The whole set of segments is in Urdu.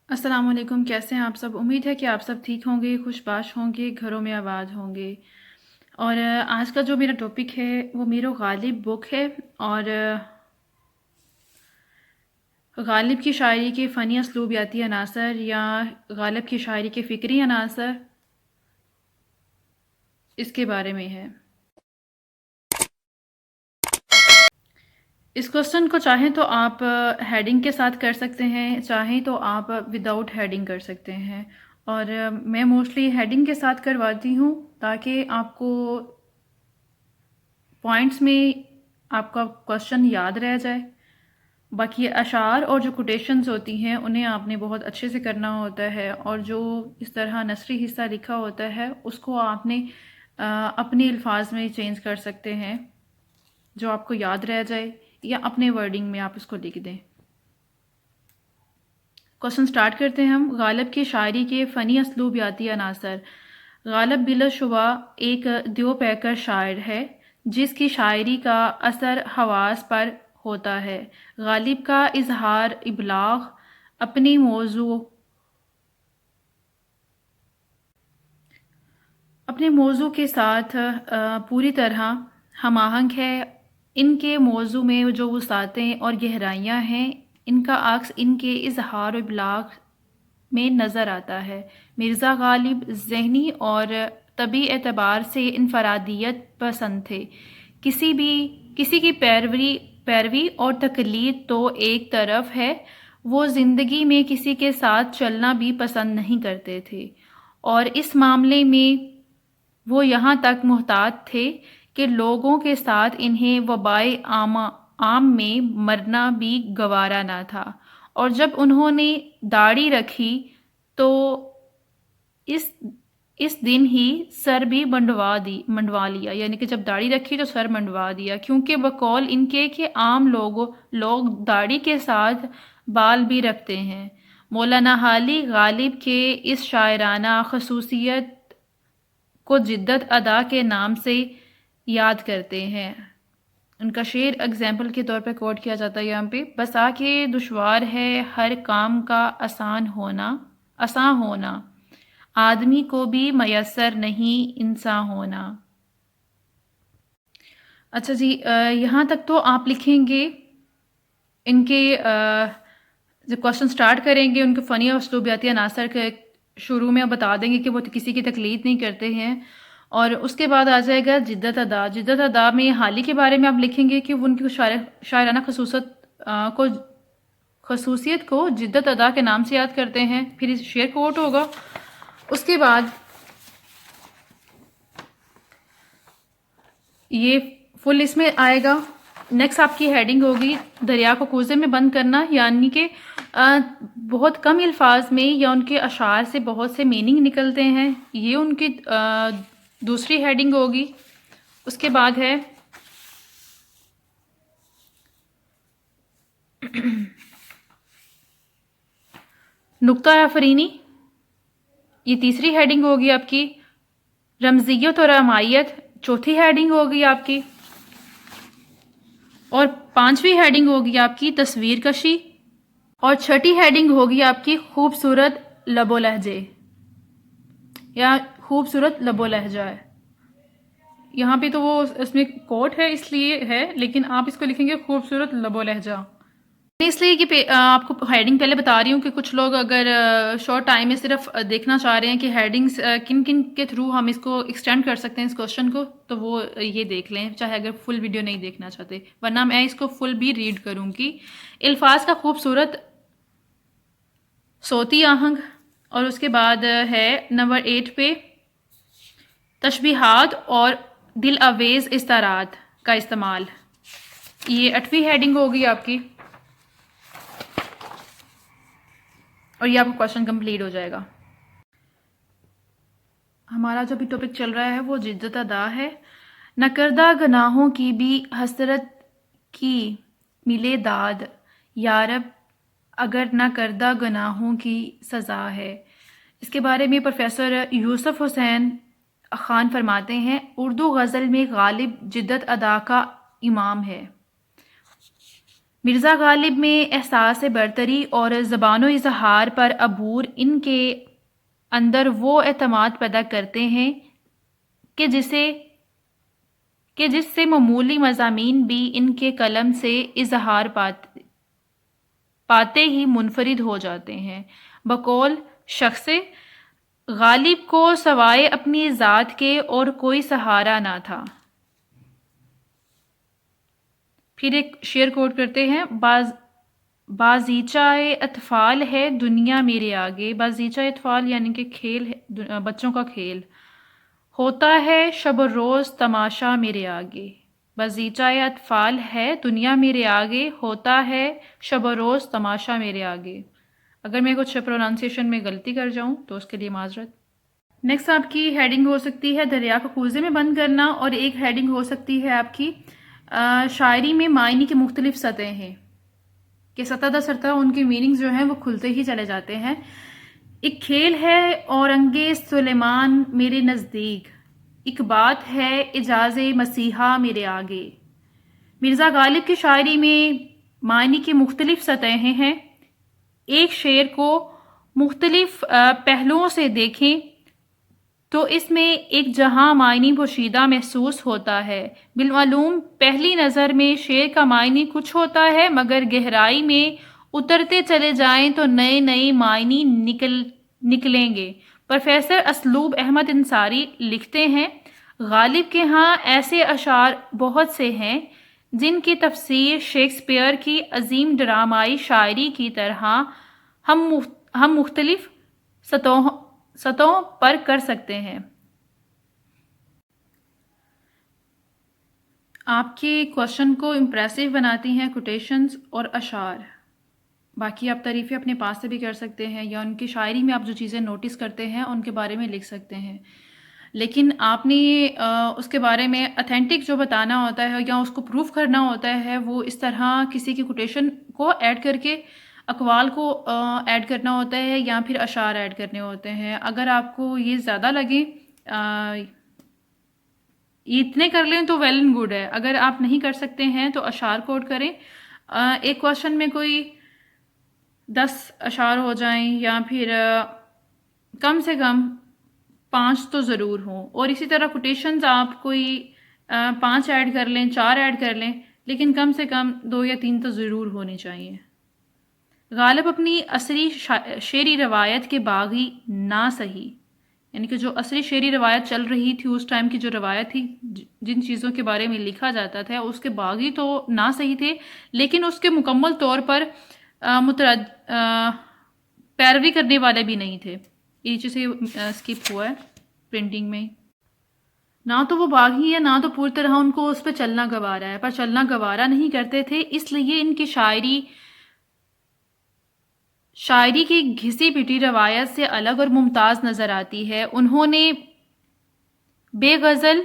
السلام علیکم، کیسے ہیں آپ سب؟ امید ہے کہ آپ سب ٹھیک ہوں گے، خوش باش ہوں گے، گھروں میں آباد ہوں گے۔ اور آج کا جو میرا ٹاپک ہے وہ میرو غالب بک ہے، اور غالب کی شاعری کے فنی اسلوبیاتی عناصر یا غالب کی شاعری کے فکری عناصر، اس کے بارے میں ہے۔ اس کوسچن کو چاہیں تو آپ ہیڈنگ کے ساتھ کر سکتے ہیں، چاہیں تو آپ وداؤٹ ہیڈنگ کر سکتے ہیں، اور میں موسٹلی ہیڈنگ کے ساتھ کرواتی ہوں تاکہ آپ کو پوائنٹس میں آپ کا کوسچن یاد رہ جائے۔ باقی اشعار اور جو کوٹیشنز ہوتی ہیں انہیں آپ نے بہت اچھے سے کرنا ہوتا ہے، اور جو اس طرح نثری حصہ لکھا ہوتا ہے اس کو آپ نے اپنے الفاظ میں چینج کر سکتے ہیں جو آپ کو یاد رہ جائے، یا اپنے ورڈنگ میں آپ اس کو لکھ دیں۔ کوسچن سٹارٹ کرتے ہیں ہم۔ غالب کی شاعری کے فنی اسلوبیاتی عناصر۔ غالب بلا شبہ ایک دیو پیکر شاعر ہے جس کی شاعری کا اثر حواس پر ہوتا ہے۔ غالب کا اظہار ابلاغ اپنے موضوع کے ساتھ پوری طرح ہم آہنگ ہے۔ ان کے موضوع میں جو وسعتیں اور گہرائیاں ہیں ان کا عکس ان کے اظہار و ابلاغ میں نظر آتا ہے۔ مرزا غالب ذہنی اور طبعی اعتبار سے انفرادیت پسند تھے۔ کسی کی پیروی اور تقلید تو ایک طرف ہے، وہ زندگی میں کسی کے ساتھ چلنا بھی پسند نہیں کرتے تھے، اور اس معاملے میں وہ یہاں تک محتاط تھے کہ لوگوں کے ساتھ انہیں وبائے عام میں مرنا بھی گوارا نہ تھا، اور جب انہوں نے داڑھی رکھی تو اس دن ہی سر بھی منڈوا لیا، یعنی کہ جب داڑھی رکھی تو سر منڈوا دیا، کیونکہ بقول ان کے کہ عام لوگ داڑھی کے ساتھ بال بھی رکھتے ہیں۔ مولانا حالی غالب کے اس شاعرانہ خصوصیت کو جدت ادا کے نام سے یاد کرتے ہیں۔ ان کا شعر اگزامپل کے طور پہ کوٹ کیا جاتا ہے یہاں پہ: بسا کے دشوار ہے ہر کام کا آسان ہونا، آدمی کو بھی میسر نہیں انسان ہونا۔ اچھا جی، یہاں تک تو آپ لکھیں گے۔ ان کے جب کوسچن سٹارٹ کریں گے ان کے فنی اور اسلوبیاتی عناصر کے شروع میں بتا دیں گے کہ وہ کسی کی تقلید نہیں کرتے ہیں، اور اس کے بعد آ جائے گا جدت ادا۔ جدت ادا میں حالی کے بارے میں آپ لکھیں گے کہ وہ ان کی شاعرانہ خصوصیت کو جدت ادا کے نام سے یاد کرتے ہیں، پھر شعر کوٹ ہوگا۔ اس کے بعد یہ فل اس میں آئے گا۔ نیکسٹ آپ کی ہیڈنگ ہوگی دریا کو کوزے میں بند کرنا، یعنی کہ بہت کم الفاظ میں یا ان کے اشعار سے بہت سے میننگ نکلتے ہیں، یہ ان کی دوسری ہیڈنگ ہوگی۔ اس کے بعد ہے نکتہ آفرینی، یہ تیسری ہیڈنگ ہوگی آپ کی۔ رمزیت اور رمائیت چوتھی ہیڈنگ ہوگی آپ کی، اور پانچویں ہیڈنگ ہوگی آپ کی تصویر کشی، اور چھٹی ہیڈنگ ہوگی آپ کی خوبصورت لب و لہجے یا خوبصورت لب و لہجہ ہے۔ یہاں پہ تو وہ اس میں کوٹ ہے اس لیے ہے، لیکن آپ اس کو لکھیں گے خوبصورت لب و لہجہ، اس لیے کہ آپ کو ہیڈنگ پہلے بتا رہی ہوں کہ کچھ لوگ اگر شارٹ ٹائم میں صرف دیکھنا چاہ رہے ہیں کہ ہیڈنگز کن کن کے تھرو ہم اس کو ایکسٹینڈ کر سکتے ہیں اس کوسچن کو، تو وہ یہ دیکھ لیں، چاہے اگر فل ویڈیو نہیں دیکھنا چاہتے، ورنہ میں اس کو فل بھی ریڈ کروں گی۔ الفاظ کا خوبصورت صوتی آہنگ، اور اس کے بعد ہے نمبر 8 پہ تشبیہات اور دل آویز استعارات کا استعمال، یہ 8ویں ہیڈنگ ہوگی آپ کی، اور یہ آپ کا کوسچن کمپلیٹ ہو جائے گا۔ ہمارا جو بھی ٹاپک چل رہا ہے وہ جدت ادا ہے۔ نہ کردہ گناہوں کی بھی حسرت کی ملے داد، یارب اگر نہ کردہ گناہوں کی سزا ہے۔ اس کے بارے میں پروفیسر یوسف حسین خان فرماتے ہیں: اردو غزل میں غالب جدت ادا کا امام ہے۔ مرزا غالب میں احساس برتری اور زبان و اظہار پر عبور ان کے اندر وہ اعتماد پیدا کرتے ہیں کہ جس سے معمولی مضامین بھی ان کے قلم سے اظہار پاتے ہی منفرد ہو جاتے ہیں۔ بقول شخص غالب کو سوائے اپنی ذات کے اور کوئی سہارا نہ تھا۔ پھر ایک شعر کوٹ کرتے ہیں، بازیچہ اطفال ہے دنیا میرے آگے۔ بازیچہ اطفال یعنی کہ کھیل، بچوں کا کھیل ہوتا ہے شب و روز تماشا میرے آگے۔ بازیچہ اطفال ہے دنیا میرے آگے، ہوتا ہے شب و روز تماشا میرے آگے۔ اگر میں کچھ پروننسیشن میں غلطی کر جاؤں تو اس کے لیے معذرت۔ نیکسٹ آپ کی ہیڈنگ ہو سکتی ہے دریا کو کوزے میں بند کرنا، اور ایک ہیڈنگ ہو سکتی ہے آپ کی شاعری میں معنی کی مختلف سطح ہیں، کہ سطح در سطح ان کے میننگز جو ہیں وہ کھلتے ہی چلے جاتے ہیں۔ ایک کھیل ہے اورنگِ سلیمان میرے نزدیک، ایک بات ہے اعجاز مسیحا میرے آگے۔ مرزا غالب کی شاعری میں معنی کی مختلف سطحیں ہیں۔ ایک شعر کو مختلف پہلوؤں سے دیکھیں تو اس میں ایک جہاں معنی پوشیدہ محسوس ہوتا ہے۔ بالمعلوم پہلی نظر میں شعر کا معنی کچھ ہوتا ہے، مگر گہرائی میں اترتے چلے جائیں تو نئے نئے معنی نکلیں گے۔ پروفیسر اسلوب احمد انصاری لکھتے ہیں، غالب کے ہاں ایسے اشعار بہت سے ہیں جن کی تفسیر شیکسپیئر کی عظیم ڈرامائی شاعری کی طرح ہم مختلف سطحوں پر کر سکتے ہیں۔ آپ کے کوشچن کو امپریسو بناتی ہیں کوٹیشنز اور اشعار۔ باقی آپ تعریفیں اپنے پاس سے بھی کر سکتے ہیں، یا ان کی شاعری میں آپ جو چیزیں نوٹس کرتے ہیں ان کے بارے میں لکھ سکتے ہیں، لیکن آپ نے اس کے بارے میں اتھینٹک جو بتانا ہوتا ہے یا اس کو پروف کرنا ہوتا ہے، وہ اس طرح کسی کی کوٹیشن کو ایڈ کر کے اقوال کو ایڈ کرنا ہوتا ہے، یا پھر اشعار ایڈ کرنے ہوتے ہیں۔ اگر آپ کو یہ زیادہ لگے اتنے کر لیں تو ویل اینڈ گڈ ہے، اگر آپ نہیں کر سکتے ہیں تو اشعار کوٹ کریں۔ ایک کوشچن میں کوئی 10 اشعار ہو جائیں، یا پھر کم سے کم 5 تو ضرور ہوں، اور اسی طرح کوٹیشنز آپ کوئی 5 ایڈ کر لیں، 4 ایڈ کر لیں، لیکن کم سے کم 2 یا 3 تو ضرور ہونی چاہیے۔ غالب اپنی عصری شعری روایت کے باغی نہ سہی، یعنی کہ جو عصری شعری روایت چل رہی تھی اس ٹائم کی جو روایت تھی، جن چیزوں کے بارے میں لکھا جاتا تھا، اس کے باغی تو نہ صحیح تھے، لیکن اس کے مکمل طور پر پیروی کرنے والے بھی نہیں تھے۔ یہ چیزیں اسکپ ہوا ہے پرنٹنگ میں۔ نہ تو وہ باغی ہے، نہ تو پوری طرح ان کو اس پہ چلنا گوارا ہے، پر چلنا گوارا نہیں کرتے تھے، اس لیے ان کی شاعری کی گھسی پٹی روایت سے الگ اور ممتاز نظر آتی ہے۔ انہوں نے بے غزل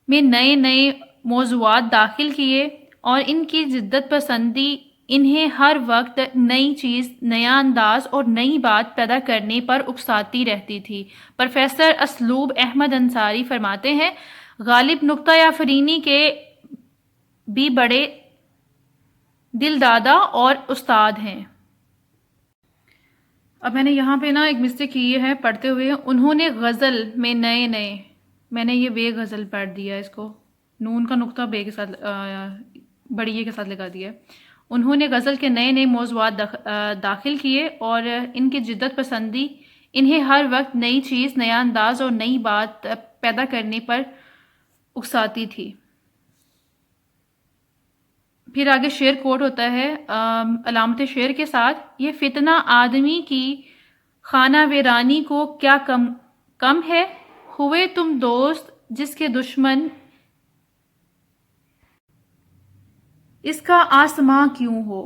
میں نئے نئے موضوعات داخل کیے، اور ان کی جدت پسندی انہیں ہر وقت نئی چیز، نیا انداز اور نئی بات پیدا کرنے پر اکساتی رہتی تھی۔ پروفیسر اسلوب احمد انصاری فرماتے ہیں، غالب نکتہ آفرینی کے بھی بڑے دل دادا اور استاد ہیں۔ اب میں نے یہاں پہ ایک مسٹیک کی ہے پڑھتے ہوئے، انہوں نے غزل میں نئے نئے، میں نے یہ بے غزل پڑھ دیا، اس کو نون کا نقطہ بے کے ساتھ بڑی یہ کے ساتھ لگا دیا۔ انہوں نے غزل کے نئے نئے موضوعات داخل کیے، اور ان کی جدت پسندی انہیں ہر وقت نئی چیز، نیا انداز اور نئی بات پیدا کرنے پر اکساتی تھی۔ پھر آگے شعر کوٹ ہوتا ہے علامت شعر کے ساتھ، یہ فتنہ آدمی کی خانہ ویرانی کو کیا کم ہے، ہوئے تم دوست جس کے دشمن اس کا آسماں کیوں ہو۔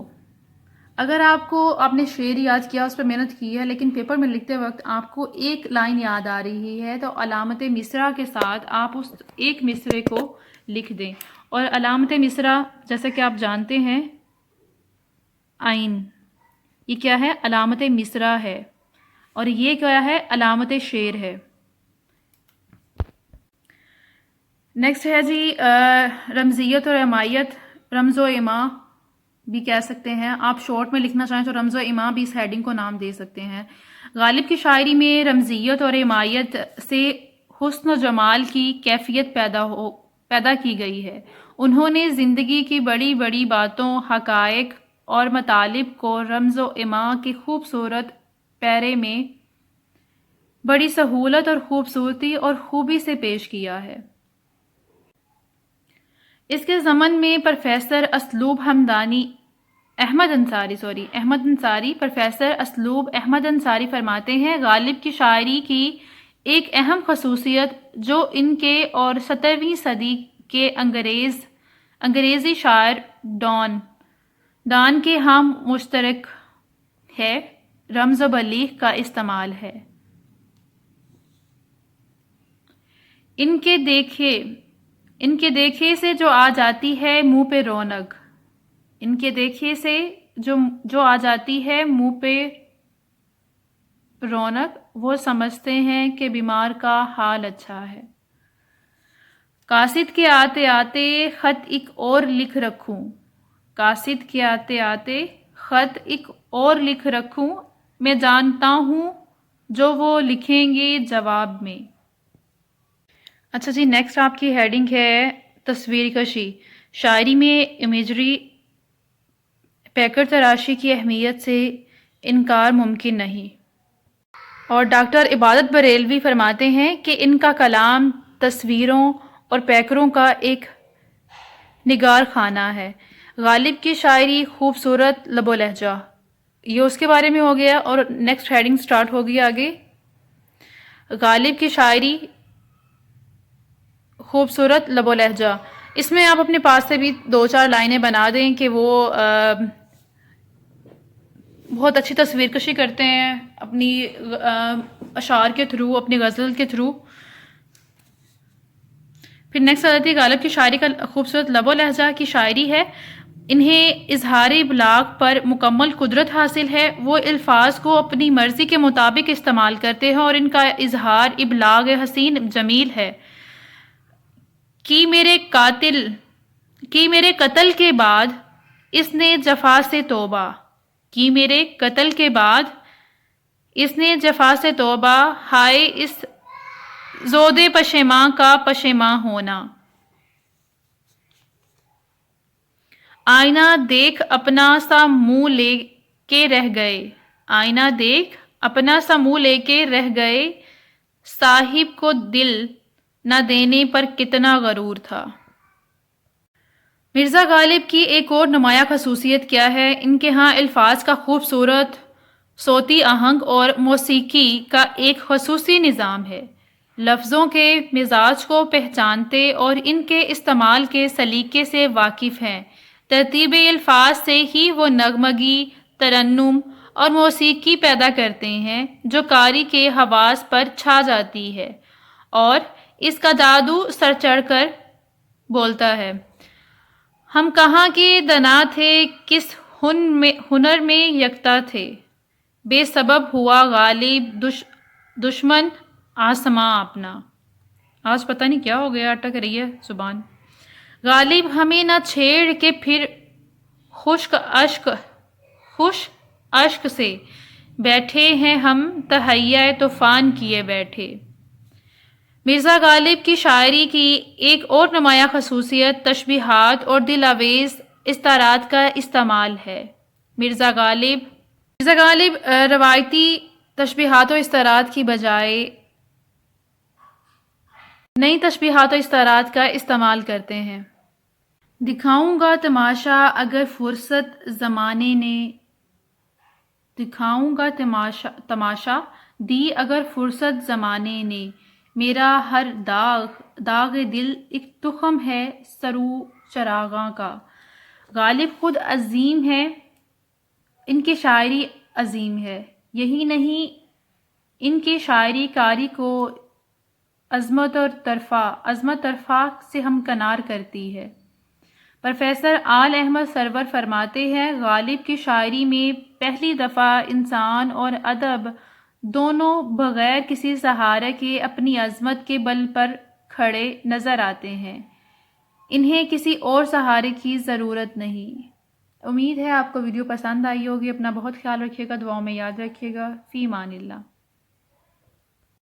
اگر آپ نے شعر یاد کیا، اس پر محنت کی ہے، لیکن پیپر میں لکھتے وقت آپ کو ایک لائن یاد آ رہی ہے، تو علامت مصرع کے ساتھ آپ اس ایک مصرے کو لکھ دیں۔ اور علامت مصرع جیسا کہ آپ جانتے ہیں عین، یہ کیا ہے؟ علامت مصرع ہے، اور یہ کیا ہے؟ علامت شعر ہے۔ نیکسٹ ہے جی رمزیت اور امائیت، رمز و اما بھی کہہ سکتے ہیں. آپ شارٹ میں لکھنا چاہیں تو رمز و ایما بھی اس ہیڈنگ کو نام دے سکتے ہیں. غالب کی شاعری میں رمزیت اور ایمائیت سے حسن و جمال کی کیفیت پیدا کی گئی ہے. انہوں نے زندگی کی بڑی بڑی باتوں، حقائق اور مطالب کو رمز و ایما کے خوبصورت پیرے میں بڑی سہولت اور خوبصورتی اور خوبی سے پیش کیا ہے. اس کے ضمن میں پروفیسر پروفیسر احمد انصاری فرماتے ہیں، غالب کی شاعری کی ایک اہم خصوصیت جو ان کے اور 17ویں صدی کے انگریزی شاعر ڈان کے ہم مشترک ہے، رمز و بلیغ کا استعمال ہے. ان کے دیکھے سے جو آ جاتی ہے منہ پہ رونق، ان کے دیکھے سے جو آ جاتی ہے منہ پہ رونق، وہ سمجھتے ہیں کہ بیمار کا حال اچھا ہے. قاصد کے آتے آتے خط ایک اور لکھ رکھوں، قاصد کے آتے آتے خط ایک اور لکھ رکھوں، میں جانتا ہوں جو وہ لکھیں گے جواب میں. اچھا جی، نیکسٹ آپ کی ہیڈنگ ہے تصویر کشی. شاعری میں امیجری پیکر تراشی کی اہمیت سے انکار ممکن نہیں. اور ڈاکٹر عبادت بریلوی فرماتے ہیں کہ ان کا کلام تصویروں اور پیکروں کا ایک نگار خانہ ہے. غالب کی شاعری خوبصورت لب و لہجہ، یہ اس کے بارے میں ہو گیا. اور نیکسٹ ہیڈنگ سٹارٹ ہوگی آگے. غالب کی شاعری خوبصورت لب و لہجہ، اس میں آپ اپنے پاس سے بھی 2-4 لائنیں بنا دیں کہ وہ بہت اچھی تصویر کشی کرتے ہیں اپنی اشعار کے تھرو، اپنی غزل کے تھرو. پھر نیکسٹ آ جاتی ہے غالب کی شاعری کا خوبصورت لب و لہجہ کی شاعری ہے. انہیں اظہار ابلاغ پر مکمل قدرت حاصل ہے. وہ الفاظ کو اپنی مرضی کے مطابق استعمال کرتے ہیں اور ان کا اظہار ابلاغ حسین جمیل ہے. کی میرے قتل کے بعد اس نے جفا سے توبہ، کی میرے قتل کے بعد اس نے جفا سے توبہ، ہائے اس زود پشیماں کا پشیماں ہونا. آئینہ دیکھ اپنا سا منہ لے کے رہ گئے، آئینہ دیکھ اپنا سا منہ لے کے رہ گئے، صاحب کو دل نہ دینے پر کتنا غرور تھا. مرزا غالب کی ایک اور نمایاں خصوصیت کیا ہے؟ ان کے ہاں الفاظ کا خوبصورت صوتی آہنگ اور موسیقی کا ایک خصوصی نظام ہے. لفظوں کے مزاج کو پہچانتے اور ان کے استعمال کے سلیقے سے واقف ہیں. ترتیب الفاظ سے ہی وہ نغمگی، ترنم اور موسیقی پیدا کرتے ہیں جو قاری کے حواس پر چھا جاتی ہے اور اس کا جادو سر چڑھ کر بولتا ہے. ہم کہاں کے دنا تھے، کس ہنر میں یکتا تھے، بے سبب ہوا غالب دشمن آسماں اپنا. آج پتہ نہیں کیا ہو گیا، اٹک رہی ہے زبان. غالب ہمیں نہ چھیڑ کے پھر خشک اشک سے بیٹھے ہیں ہم، تہیہ طوفان کیے بیٹھے. مرزا غالب کی شاعری کی ایک اور نمایاں خصوصیت تشبیہات اور دل آویز استعارات کا استعمال ہے. مرزا غالب روایتی تشبیہات و استعارات کی بجائے نئی تشبیہات و استعارات کا استعمال کرتے ہیں. دکھاؤں گا تماشا اگر فرصت زمانے نے، دکھاؤں گا تماشا دی اگر فرصت زمانے نے، میرا ہر داغ دل ایک تخم ہے سرو چراغاں کا. غالب خود عظیم ہے، ان کی شاعری عظیم ہے. یہی نہیں، ان کی شاعری کاری کو عظمت طرفہ سے ہمکنار کرتی ہے. پروفیسر آل احمد سرور فرماتے ہیں، غالب کی شاعری میں پہلی دفعہ انسان اور ادب دونوں بغیر کسی سہارے کے اپنی عظمت کے بل پر کھڑے نظر آتے ہیں. انہیں کسی اور سہارے کی ضرورت نہیں. امید ہے آپ کو ویڈیو پسند آئی ہوگی. اپنا بہت خیال رکھیے گا, دعاؤں میں یاد رکھیے گا. فی امان اللہ.